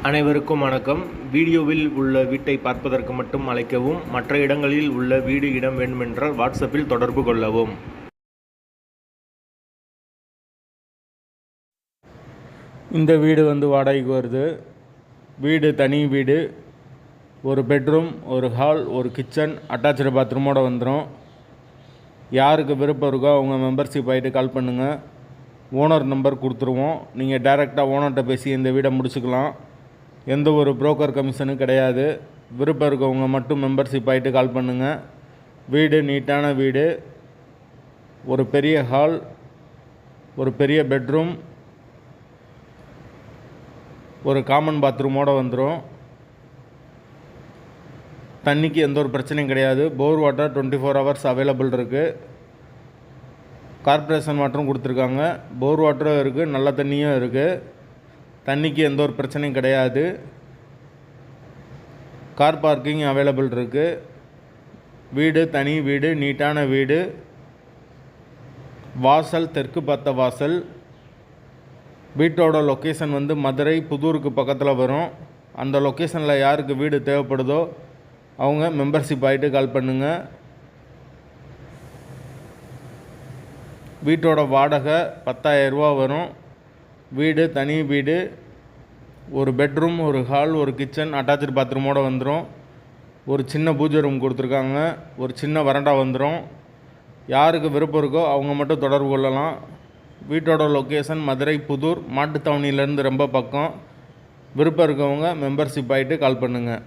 அனைவருக்கும் வணக்கம். வீடியோவில் உள்ள வீட்டை பார்ப்பதற்கு மட்டும் அழைக்கவும். மற்ற இடங்களில் உள்ள வீடு இடம் வேண்டுமென்றால் வாட்ஸ்அப்பில் தொடர்பு கொள்ளவும். இந்த வீடு வாடகைக்கு வருது. வீடு தனி வீடு. ஒரு பெட்ரூம், ஒரு ஹால், ஒரு கிச்சன், அட்டாச்சு பாத்ரூமோடு வந்துடும். யாருக்கு விருப்பம் இருக்கோ அவங்க மெம்பர்ஷிப் ஆகிட்டு கால் பண்ணுங்கள். ஓனர் நம்பர் கொடுத்துருவோம். நீங்கள் டைரெக்டாக ஓனர்கிட்ட பேசி இந்த வீடை முடிச்சுக்கலாம். எந்த ஒரு புரோக்கர் கமிஷனும் கிடையாது. விருப்பம் இருக்கவங்க மட்டும் மெம்பர்ஷிப் ஆகிட்டு கால் பண்ணுங்கள். வீடு நீட்டான வீடு. ஒரு பெரிய ஹால், ஒரு பெரிய பெட்ரூம், ஒரு காமன் பாத்ரூமோடு வந்துடும். தண்ணிக்கு எந்த ஒரு பிரச்சனையும் கிடையாது. போர் வாட்டர் 24 hours அவைலபிள் இருக்குது. கார்ப்பரேஷன் வாட்டரும் கொடுத்துருக்காங்க. போர் வாட்டரும் இருக்குது, நல்ல தண்ணியும் இருக்குது. தண்ணிக்கு எந்த ஒரு பிரச்சனையும் கிடையாது. கார் பார்க்கிங் அவைலபிள் இருக்குது. வீடு தனி வீடு, நீட்டான வீடு. வாசல் தெற்கு பார்த்த வாசல். வீட்டோட லொக்கேஷன் மதுரை புதூருக்கு பக்கத்தில் வரும். அந்த லொக்கேஷனில் யாருக்கு வீடு தேவைப்படுதோ அவங்க மெம்பர்ஷிப் ஆகிட்டு கால் பண்ணுங்கள். வீட்டோட வாடகை 10,000 ரூபா வரும். வீடு தனி வீடு. ஒரு பெட்ரூம், ஒரு ஹால், ஒரு கிச்சன், அட்டாச்சு பாத்ரூமோடு வந்துடும். ஒரு சின்ன பூஜை ரூம் கொடுத்துருக்காங்க. ஒரு சின்ன வராண்டா வந்துடும். யாருக்கு விருப்பம் இருக்கோ அவங்க மட்டும் தொடர்பு கொள்ளலாம். வீட்டோட லொக்கேஷன் மதுரை புதூர், மாட்டுத்தாவணியிலேருந்து ரொம்ப பக்கம். விருப்பம் இருக்கவங்க மெம்பர்ஷிப் ஆகிட்டு கால் பண்ணுங்கள்.